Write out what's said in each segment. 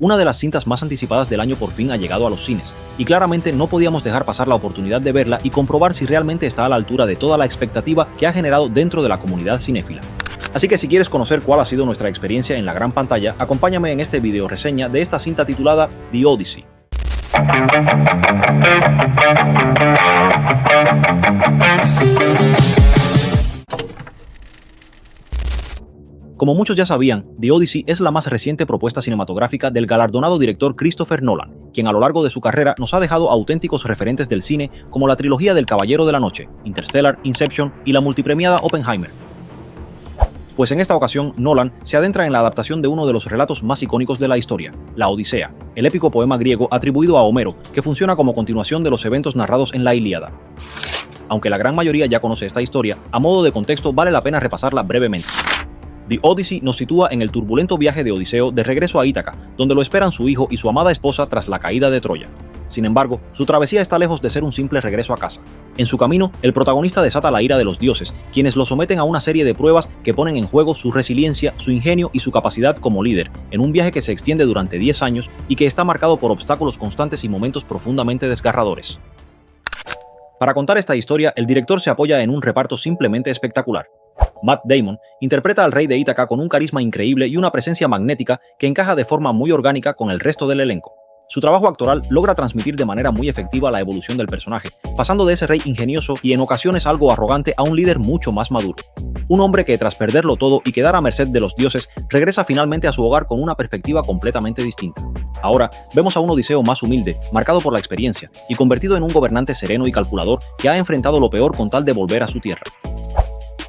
Una de las cintas más anticipadas del año por fin ha llegado a los cines, y claramente no podíamos dejar pasar la oportunidad de verla y comprobar si realmente está a la altura de toda la expectativa que ha generado dentro de la comunidad cinéfila. Así que si quieres conocer cuál ha sido nuestra experiencia en la gran pantalla, acompáñame en este video reseña de esta cinta titulada The Odyssey. Como muchos ya sabían, The Odyssey es la más reciente propuesta cinematográfica del galardonado director Christopher Nolan, quien a lo largo de su carrera nos ha dejado auténticos referentes del cine como la trilogía del Caballero de la Noche, Interstellar, Inception y la multipremiada Oppenheimer. Pues en esta ocasión, Nolan se adentra en la adaptación de uno de los relatos más icónicos de la historia, la Odisea, el épico poema griego atribuido a Homero, que funciona como continuación de los eventos narrados en la Ilíada. Aunque la gran mayoría ya conoce esta historia, a modo de contexto vale la pena repasarla brevemente. The Odyssey nos sitúa en el turbulento viaje de Odiseo de regreso a Ítaca, donde lo esperan su hijo y su amada esposa tras la caída de Troya. Sin embargo, su travesía está lejos de ser un simple regreso a casa. En su camino, el protagonista desata la ira de los dioses, quienes lo someten a una serie de pruebas que ponen en juego su resiliencia, su ingenio y su capacidad como líder, en un viaje que se extiende durante 10 años y que está marcado por obstáculos constantes y momentos profundamente desgarradores. Para contar esta historia, el director se apoya en un reparto simplemente espectacular. Matt Damon interpreta al rey de Ítaca con un carisma increíble y una presencia magnética que encaja de forma muy orgánica con el resto del elenco. Su trabajo actoral logra transmitir de manera muy efectiva la evolución del personaje, pasando de ese rey ingenioso y en ocasiones algo arrogante a un líder mucho más maduro. Un hombre que tras perderlo todo y quedar a merced de los dioses, regresa finalmente a su hogar con una perspectiva completamente distinta. Ahora vemos a un Odiseo más humilde, marcado por la experiencia, y convertido en un gobernante sereno y calculador que ha enfrentado lo peor con tal de volver a su tierra.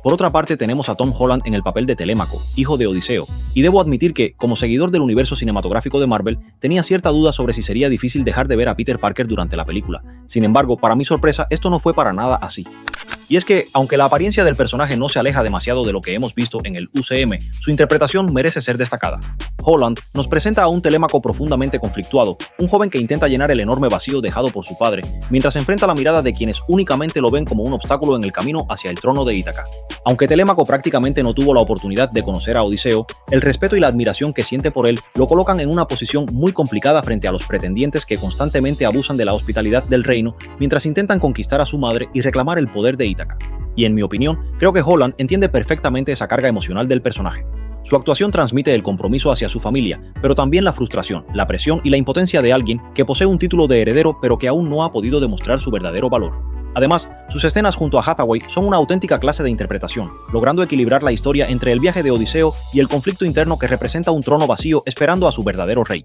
Por otra parte tenemos a Tom Holland en el papel de Telémaco, hijo de Odiseo, y debo admitir que, como seguidor del universo cinematográfico de Marvel, tenía cierta duda sobre si sería difícil dejar de ver a Peter Parker durante la película. Sin embargo, para mi sorpresa, esto no fue para nada así. Y es que, aunque la apariencia del personaje no se aleja demasiado de lo que hemos visto en el UCM, su interpretación merece ser destacada. Holland nos presenta a un Telémaco profundamente conflictuado, un joven que intenta llenar el enorme vacío dejado por su padre, mientras enfrenta la mirada de quienes únicamente lo ven como un obstáculo en el camino hacia el trono de Ítaca. Aunque Telémaco prácticamente no tuvo la oportunidad de conocer a Odiseo, el respeto y la admiración que siente por él lo colocan en una posición muy complicada frente a los pretendientes que constantemente abusan de la hospitalidad del reino mientras intentan conquistar a su madre y reclamar el poder de Ítaca. Y en mi opinión, creo que Holland entiende perfectamente esa carga emocional del personaje. Su actuación transmite el compromiso hacia su familia, pero también la frustración, la presión y la impotencia de alguien que posee un título de heredero pero que aún no ha podido demostrar su verdadero valor. Además, sus escenas junto a Hathaway son una auténtica clase de interpretación, logrando equilibrar la historia entre el viaje de Odiseo y el conflicto interno que representa un trono vacío esperando a su verdadero rey.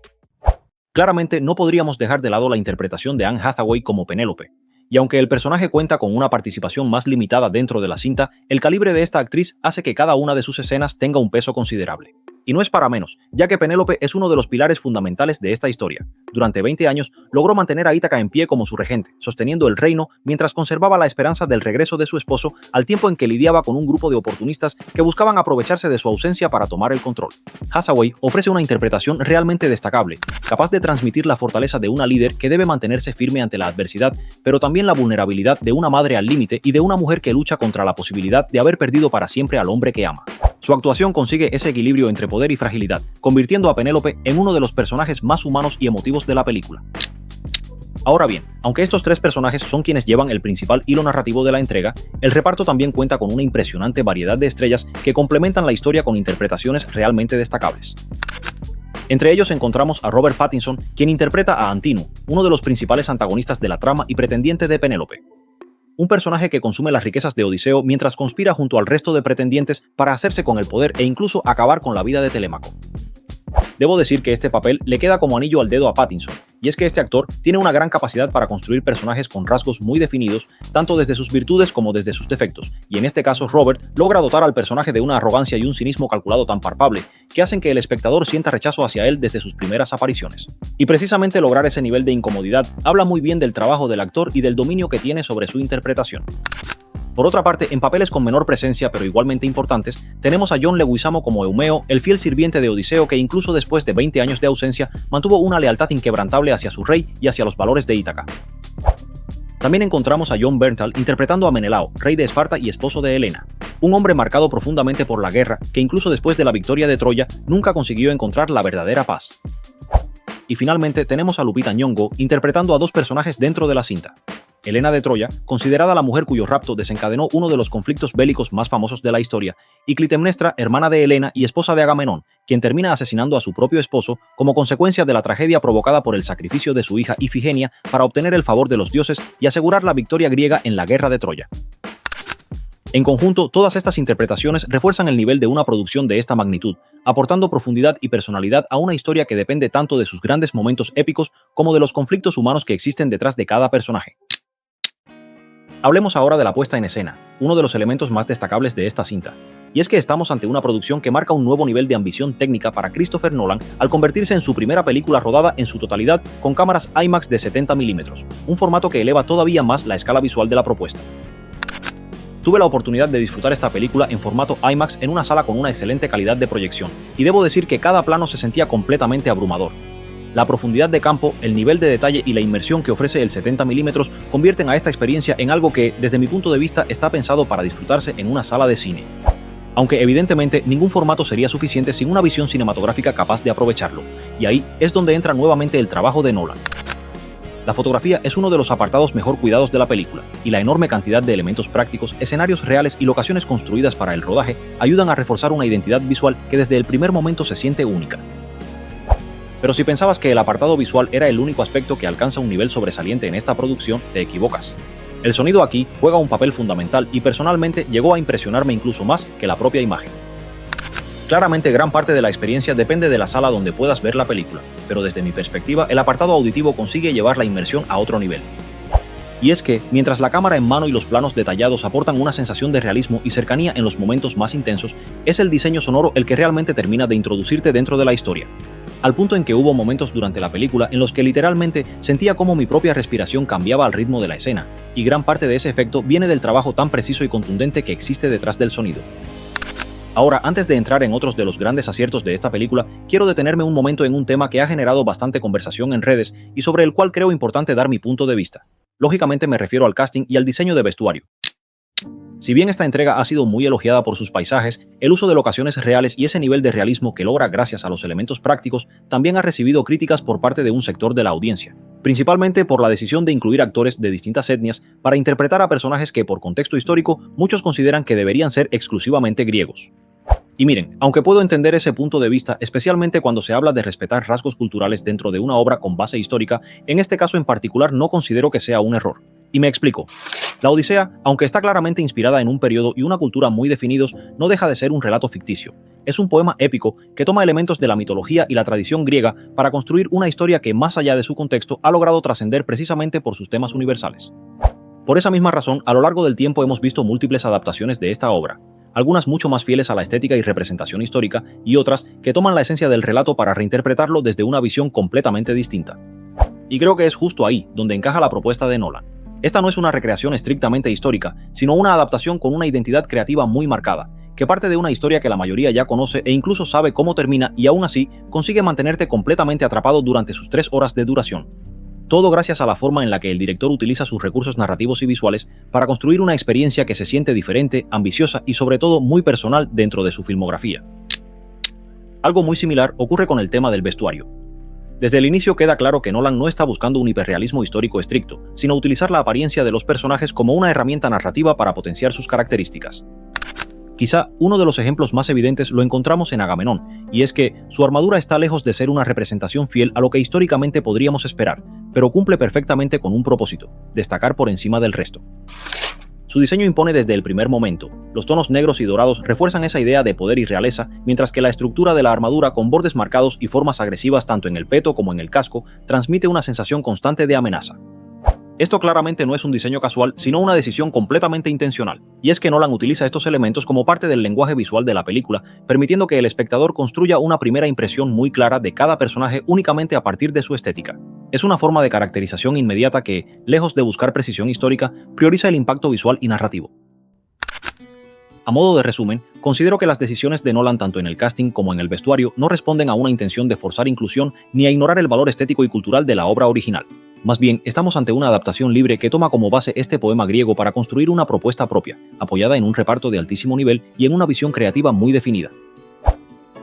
Claramente no podríamos dejar de lado la interpretación de Anne Hathaway como Penélope. Y aunque el personaje cuenta con una participación más limitada dentro de la cinta, el calibre de esta actriz hace que cada una de sus escenas tenga un peso considerable. Y no es para menos, ya que Penélope es uno de los pilares fundamentales de esta historia. Durante 20 años logró mantener a Ítaca en pie como su regente, sosteniendo el reino mientras conservaba la esperanza del regreso de su esposo al tiempo en que lidiaba con un grupo de oportunistas que buscaban aprovecharse de su ausencia para tomar el control. Hathaway ofrece una interpretación realmente destacable, capaz de transmitir la fortaleza de una líder que debe mantenerse firme ante la adversidad, pero también la vulnerabilidad de una madre al límite y de una mujer que lucha contra la posibilidad de haber perdido para siempre al hombre que ama. Su actuación consigue ese equilibrio entre poder y fragilidad, convirtiendo a Penélope en uno de los personajes más humanos y emotivos de la película. Ahora bien, aunque estos tres personajes son quienes llevan el principal hilo narrativo de la entrega, el reparto también cuenta con una impresionante variedad de estrellas que complementan la historia con interpretaciones realmente destacables. Entre ellos encontramos a Robert Pattinson, quien interpreta a Antinu, uno de los principales antagonistas de la trama y pretendiente de Penélope. Un personaje que consume las riquezas de Odiseo mientras conspira junto al resto de pretendientes para hacerse con el poder e incluso acabar con la vida de Telémaco. Debo decir que este papel le queda como anillo al dedo a Pattinson, y es que este actor tiene una gran capacidad para construir personajes con rasgos muy definidos, tanto desde sus virtudes como desde sus defectos, y en este caso Robert logra dotar al personaje de una arrogancia y un cinismo calculado tan palpable, que hacen que el espectador sienta rechazo hacia él desde sus primeras apariciones. Y precisamente lograr ese nivel de incomodidad habla muy bien del trabajo del actor y del dominio que tiene sobre su interpretación. Por otra parte, en papeles con menor presencia pero igualmente importantes, tenemos a John Leguizamo como Eumeo, el fiel sirviente de Odiseo que incluso después de 20 años de ausencia mantuvo una lealtad inquebrantable hacia su rey y hacia los valores de Ítaca. También encontramos a Jon Bernthal interpretando a Menelao, rey de Esparta y esposo de Helena, un hombre marcado profundamente por la guerra que incluso después de la victoria de Troya nunca consiguió encontrar la verdadera paz. Y finalmente tenemos a Lupita Nyong'o interpretando a dos personajes dentro de la cinta. Helena de Troya, considerada la mujer cuyo rapto desencadenó uno de los conflictos bélicos más famosos de la historia, y Clitemnestra, hermana de Helena y esposa de Agamenón, quien termina asesinando a su propio esposo como consecuencia de la tragedia provocada por el sacrificio de su hija Ifigenia para obtener el favor de los dioses y asegurar la victoria griega en la guerra de Troya. En conjunto, todas estas interpretaciones refuerzan el nivel de una producción de esta magnitud, aportando profundidad y personalidad a una historia que depende tanto de sus grandes momentos épicos como de los conflictos humanos que existen detrás de cada personaje. Hablemos ahora de la puesta en escena, uno de los elementos más destacables de esta cinta. Y es que estamos ante una producción que marca un nuevo nivel de ambición técnica para Christopher Nolan al convertirse en su primera película rodada en su totalidad con cámaras IMAX de 70 mm, un formato que eleva todavía más la escala visual de la propuesta. Tuve la oportunidad de disfrutar esta película en formato IMAX en una sala con una excelente calidad de proyección, y debo decir que cada plano se sentía completamente abrumador. La profundidad de campo, el nivel de detalle y la inmersión que ofrece el 70 mm convierten a esta experiencia en algo que, desde mi punto de vista, está pensado para disfrutarse en una sala de cine. Aunque evidentemente ningún formato sería suficiente sin una visión cinematográfica capaz de aprovecharlo, y ahí es donde entra nuevamente el trabajo de Nolan. La fotografía es uno de los apartados mejor cuidados de la película, y la enorme cantidad de elementos prácticos, escenarios reales y locaciones construidas para el rodaje ayudan a reforzar una identidad visual que desde el primer momento se siente única. Pero si pensabas que el apartado visual era el único aspecto que alcanza un nivel sobresaliente en esta producción, te equivocas. El sonido aquí juega un papel fundamental y personalmente llegó a impresionarme incluso más que la propia imagen. Claramente gran parte de la experiencia depende de la sala donde puedas ver la película, pero desde mi perspectiva el apartado auditivo consigue llevar la inmersión a otro nivel. Y es que, mientras la cámara en mano y los planos detallados aportan una sensación de realismo y cercanía en los momentos más intensos, es el diseño sonoro el que realmente termina de introducirte dentro de la historia. Al punto en que hubo momentos durante la película en los que literalmente sentía cómo mi propia respiración cambiaba al ritmo de la escena, y gran parte de ese efecto viene del trabajo tan preciso y contundente que existe detrás del sonido. Ahora, antes de entrar en otros de los grandes aciertos de esta película, quiero detenerme un momento en un tema que ha generado bastante conversación en redes y sobre el cual creo importante dar mi punto de vista. Lógicamente me refiero al casting y al diseño de vestuario. Si bien esta entrega ha sido muy elogiada por sus paisajes, el uso de locaciones reales y ese nivel de realismo que logra gracias a los elementos prácticos también ha recibido críticas por parte de un sector de la audiencia, principalmente por la decisión de incluir actores de distintas etnias para interpretar a personajes que por contexto histórico muchos consideran que deberían ser exclusivamente griegos. Y miren, aunque puedo entender ese punto de vista, especialmente cuando se habla de respetar rasgos culturales dentro de una obra con base histórica, en este caso en particular no considero que sea un error. Y me explico. La Odisea, aunque está claramente inspirada en un periodo y una cultura muy definidos, no deja de ser un relato ficticio. Es un poema épico que toma elementos de la mitología y la tradición griega para construir una historia que, más allá de su contexto, ha logrado trascender precisamente por sus temas universales. Por esa misma razón, a lo largo del tiempo hemos visto múltiples adaptaciones de esta obra, algunas mucho más fieles a la estética y representación histórica, y otras que toman la esencia del relato para reinterpretarlo desde una visión completamente distinta. Y creo que es justo ahí donde encaja la propuesta de Nolan. Esta no es una recreación estrictamente histórica, sino una adaptación con una identidad creativa muy marcada, que parte de una historia que la mayoría ya conoce e incluso sabe cómo termina, y aún así consigue mantenerte completamente atrapado durante sus 3 horas de duración. Todo gracias a la forma en la que el director utiliza sus recursos narrativos y visuales para construir una experiencia que se siente diferente, ambiciosa y sobre todo muy personal dentro de su filmografía. Algo muy similar ocurre con el tema del vestuario. Desde el inicio queda claro que Nolan no está buscando un hiperrealismo histórico estricto, sino utilizar la apariencia de los personajes como una herramienta narrativa para potenciar sus características. Quizá uno de los ejemplos más evidentes lo encontramos en Agamenón, y es que su armadura está lejos de ser una representación fiel a lo que históricamente podríamos esperar, pero cumple perfectamente con un propósito: destacar por encima del resto. Su diseño impone desde el primer momento. Los tonos negros y dorados refuerzan esa idea de poder y realeza, mientras que la estructura de la armadura con bordes marcados y formas agresivas tanto en el peto como en el casco transmite una sensación constante de amenaza. Esto claramente no es un diseño casual, sino una decisión completamente intencional, y es que Nolan utiliza estos elementos como parte del lenguaje visual de la película, permitiendo que el espectador construya una primera impresión muy clara de cada personaje únicamente a partir de su estética. Es una forma de caracterización inmediata que, lejos de buscar precisión histórica, prioriza el impacto visual y narrativo. A modo de resumen, considero que las decisiones de Nolan tanto en el casting como en el vestuario no responden a una intención de forzar inclusión ni a ignorar el valor estético y cultural de la obra original. Más bien, estamos ante una adaptación libre que toma como base este poema griego para construir una propuesta propia, apoyada en un reparto de altísimo nivel y en una visión creativa muy definida.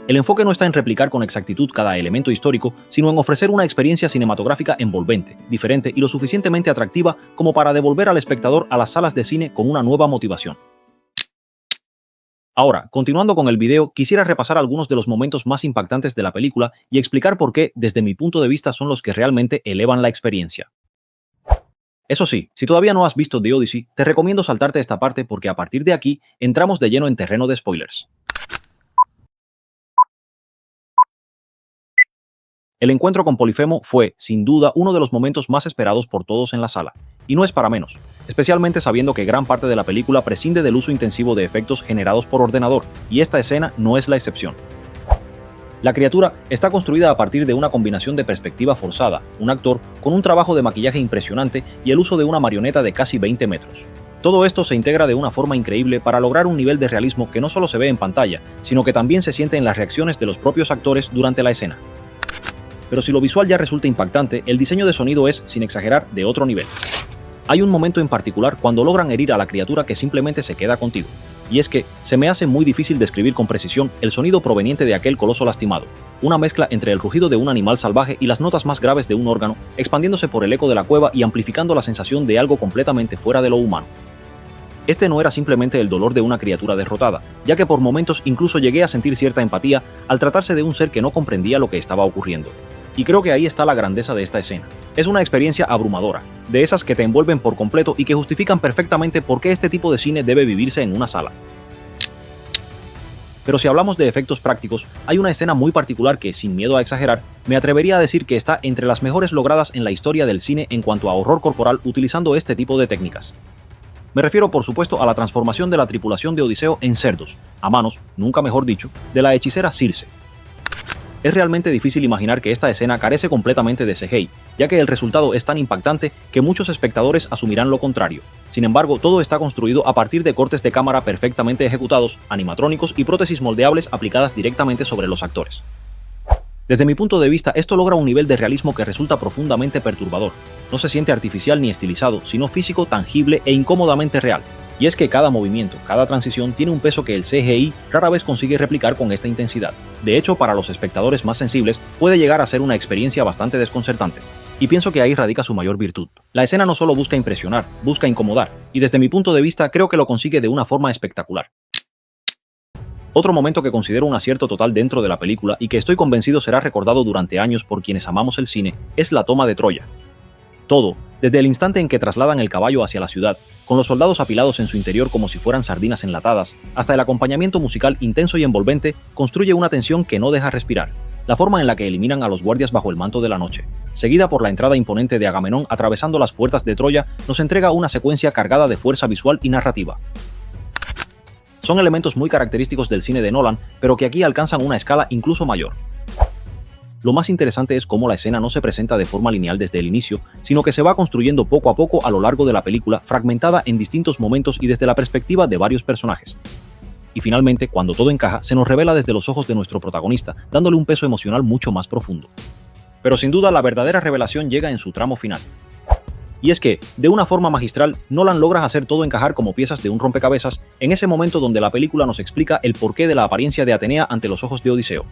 El enfoque no está en replicar con exactitud cada elemento histórico, sino en ofrecer una experiencia cinematográfica envolvente, diferente y lo suficientemente atractiva como para devolver al espectador a las salas de cine con una nueva motivación. Ahora, continuando con el video, quisiera repasar algunos de los momentos más impactantes de la película y explicar por qué, desde mi punto de vista, son los que realmente elevan la experiencia. Eso sí, si todavía no has visto The Odyssey, te recomiendo saltarte esta parte porque a partir de aquí entramos de lleno en terreno de spoilers. El encuentro con Polifemo fue, sin duda, uno de los momentos más esperados por todos en la sala. Y no es para menos, especialmente sabiendo que gran parte de la película prescinde del uso intensivo de efectos generados por ordenador, y esta escena no es la excepción. La criatura está construida a partir de una combinación de perspectiva forzada, un actor con un trabajo de maquillaje impresionante y el uso de una marioneta de casi 20 metros. Todo esto se integra de una forma increíble para lograr un nivel de realismo que no solo se ve en pantalla, sino que también se siente en las reacciones de los propios actores durante la escena. Pero si lo visual ya resulta impactante, el diseño de sonido es, sin exagerar, de otro nivel. Hay un momento en particular cuando logran herir a la criatura que simplemente se queda contigo. Y es que se me hace muy difícil describir con precisión el sonido proveniente de aquel coloso lastimado, una mezcla entre el rugido de un animal salvaje y las notas más graves de un órgano, expandiéndose por el eco de la cueva y amplificando la sensación de algo completamente fuera de lo humano. Este no era simplemente el dolor de una criatura derrotada, ya que por momentos incluso llegué a sentir cierta empatía al tratarse de un ser que no comprendía lo que estaba ocurriendo. Y creo que ahí está la grandeza de esta escena. Es una experiencia abrumadora, de esas que te envuelven por completo y que justifican perfectamente por qué este tipo de cine debe vivirse en una sala. Pero si hablamos de efectos prácticos, hay una escena muy particular que, sin miedo a exagerar, me atrevería a decir que está entre las mejores logradas en la historia del cine en cuanto a horror corporal utilizando este tipo de técnicas. Me refiero por supuesto a la transformación de la tripulación de Odiseo en cerdos, a manos, nunca mejor dicho, de la hechicera Circe. Es realmente difícil imaginar que esta escena carece completamente de CGI, ya que el resultado es tan impactante que muchos espectadores asumirán lo contrario. Sin embargo, todo está construido a partir de cortes de cámara perfectamente ejecutados, animatrónicos y prótesis moldeables aplicadas directamente sobre los actores. Desde mi punto de vista, esto logra un nivel de realismo que resulta profundamente perturbador. No se siente artificial ni estilizado, sino físico, tangible e incómodamente real. Y es que cada movimiento, cada transición tiene un peso que el CGI rara vez consigue replicar con esta intensidad. De hecho, para los espectadores más sensibles, puede llegar a ser una experiencia bastante desconcertante. Y pienso que ahí radica su mayor virtud. La escena no solo busca impresionar, busca incomodar, y desde mi punto de vista creo que lo consigue de una forma espectacular. Otro momento que considero un acierto total dentro de la película y que estoy convencido será recordado durante años por quienes amamos el cine, es la toma de Troya. Todo, desde el instante en que trasladan el caballo hacia la ciudad, con los soldados apilados en su interior como si fueran sardinas enlatadas, hasta el acompañamiento musical intenso y envolvente, construye una tensión que no deja respirar. La forma en la que eliminan a los guardias bajo el manto de la noche, seguida por la entrada imponente de Agamenón atravesando las puertas de Troya, nos entrega una secuencia cargada de fuerza visual y narrativa. Son elementos muy característicos del cine de Nolan, pero que aquí alcanzan una escala incluso mayor. Lo más interesante es cómo la escena no se presenta de forma lineal desde el inicio, sino que se va construyendo poco a poco a lo largo de la película, fragmentada en distintos momentos y desde la perspectiva de varios personajes. Y finalmente, cuando todo encaja, se nos revela desde los ojos de nuestro protagonista, dándole un peso emocional mucho más profundo. Pero sin duda, la verdadera revelación llega en su tramo final. Y es que, de una forma magistral, Nolan logra hacer todo encajar como piezas de un rompecabezas en ese momento donde la película nos explica el porqué de la apariencia de Atenea ante los ojos de Odiseo.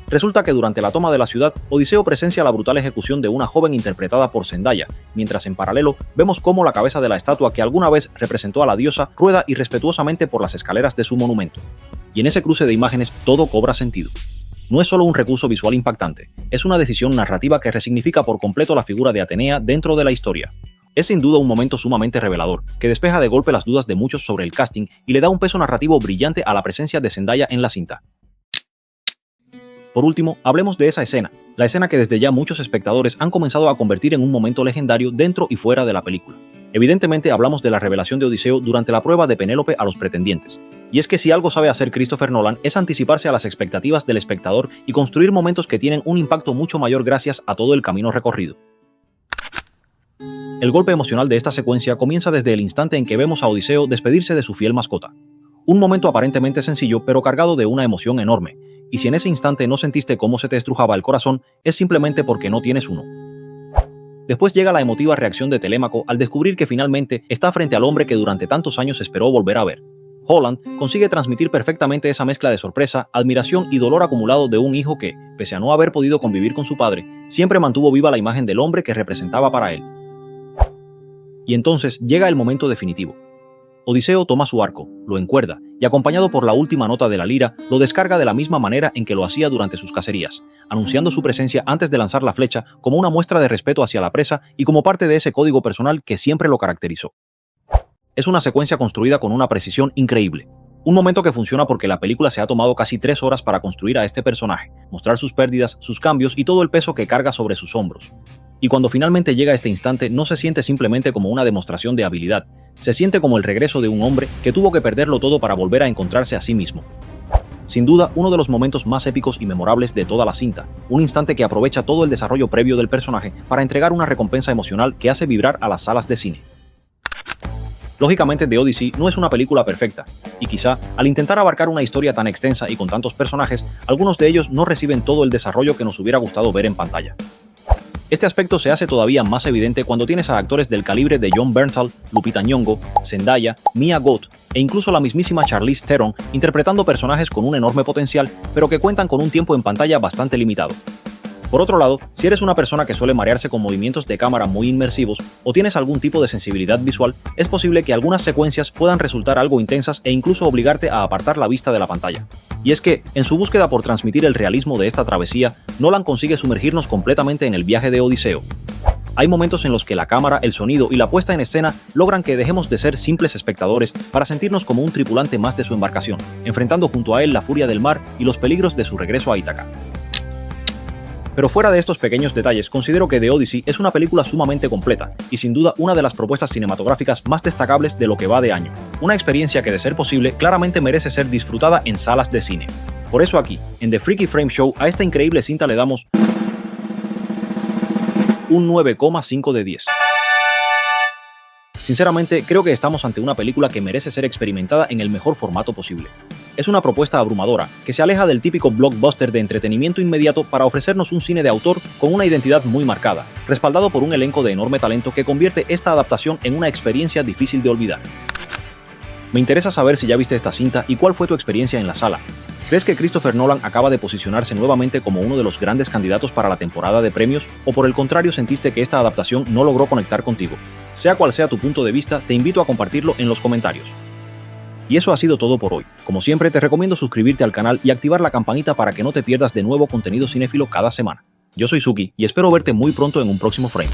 Resulta que durante la toma de la ciudad, Odiseo presencia la brutal ejecución de una joven interpretada por Zendaya, mientras en paralelo vemos cómo la cabeza de la estatua que alguna vez representó a la diosa rueda irrespetuosamente por las escaleras de su monumento. Y en ese cruce de imágenes todo cobra sentido. No es solo un recurso visual impactante, es una decisión narrativa que resignifica por completo la figura de Atenea dentro de la historia. Es sin duda un momento sumamente revelador, que despeja de golpe las dudas de muchos sobre el casting y le da un peso narrativo brillante a la presencia de Zendaya en la cinta. Por último, hablemos de esa escena, la escena que desde ya muchos espectadores han comenzado a convertir en un momento legendario dentro y fuera de la película. Evidentemente hablamos de la revelación de Odiseo durante la prueba de Penélope a los pretendientes. Y es que si algo sabe hacer Christopher Nolan es anticiparse a las expectativas del espectador y construir momentos que tienen un impacto mucho mayor gracias a todo el camino recorrido. El golpe emocional de esta secuencia comienza desde el instante en que vemos a Odiseo despedirse de su fiel mascota. Un momento aparentemente sencillo pero cargado de una emoción enorme, y si en ese instante no sentiste cómo se te estrujaba el corazón, es simplemente porque no tienes uno. Después llega la emotiva reacción de Telémaco al descubrir que finalmente está frente al hombre que durante tantos años esperó volver a ver. Holland consigue transmitir perfectamente esa mezcla de sorpresa, admiración y dolor acumulado de un hijo que, pese a no haber podido convivir con su padre, siempre mantuvo viva la imagen del hombre que representaba para él. Y entonces llega el momento definitivo. Odiseo toma su arco, lo encuerda y, acompañado por la última nota de la lira, lo descarga de la misma manera en que lo hacía durante sus cacerías, anunciando su presencia antes de lanzar la flecha como una muestra de respeto hacia la presa y como parte de ese código personal que siempre lo caracterizó. Es una secuencia construida con una precisión increíble. Un momento que funciona porque la película se ha tomado casi 3 horas para construir a este personaje, mostrar sus pérdidas, sus cambios y todo el peso que carga sobre sus hombros. Y cuando finalmente llega este instante, no se siente simplemente como una demostración de habilidad, se siente como el regreso de un hombre que tuvo que perderlo todo para volver a encontrarse a sí mismo. Sin duda, uno de los momentos más épicos y memorables de toda la cinta, un instante que aprovecha todo el desarrollo previo del personaje para entregar una recompensa emocional que hace vibrar a las salas de cine. Lógicamente, The Odyssey no es una película perfecta, y quizá, al intentar abarcar una historia tan extensa y con tantos personajes, algunos de ellos no reciben todo el desarrollo que nos hubiera gustado ver en pantalla. Este aspecto se hace todavía más evidente cuando tienes a actores del calibre de Jon Bernthal, Lupita Nyong'o, Zendaya, Mia Goth e incluso la mismísima Charlize Theron interpretando personajes con un enorme potencial, pero que cuentan con un tiempo en pantalla bastante limitado. Por otro lado, si eres una persona que suele marearse con movimientos de cámara muy inmersivos o tienes algún tipo de sensibilidad visual, es posible que algunas secuencias puedan resultar algo intensas e incluso obligarte a apartar la vista de la pantalla. Y es que, en su búsqueda por transmitir el realismo de esta travesía, Nolan consigue sumergirnos completamente en el viaje de Odiseo. Hay momentos en los que la cámara, el sonido y la puesta en escena logran que dejemos de ser simples espectadores para sentirnos como un tripulante más de su embarcación, enfrentando junto a él la furia del mar y los peligros de su regreso a Ítaca. Pero fuera de estos pequeños detalles, considero que The Odyssey es una película sumamente completa y sin duda una de las propuestas cinematográficas más destacables de lo que va de año. Una experiencia que, de ser posible, claramente merece ser disfrutada en salas de cine. Por eso aquí, en The Freaky Frame Show, a esta increíble cinta le damos un 9,5 de 10. Sinceramente, creo que estamos ante una película que merece ser experimentada en el mejor formato posible. Es una propuesta abrumadora, que se aleja del típico blockbuster de entretenimiento inmediato para ofrecernos un cine de autor con una identidad muy marcada, respaldado por un elenco de enorme talento que convierte esta adaptación en una experiencia difícil de olvidar. Me interesa saber si ya viste esta cinta y cuál fue tu experiencia en la sala. ¿Crees que Christopher Nolan acaba de posicionarse nuevamente como uno de los grandes candidatos para la temporada de premios, o por el contrario sentiste que esta adaptación no logró conectar contigo? Sea cual sea tu punto de vista, te invito a compartirlo en los comentarios. Y eso ha sido todo por hoy. Como siempre, te recomiendo suscribirte al canal y activar la campanita para que no te pierdas de nuevo contenido cinéfilo cada semana. Yo soy Suki y espero verte muy pronto en un próximo frame.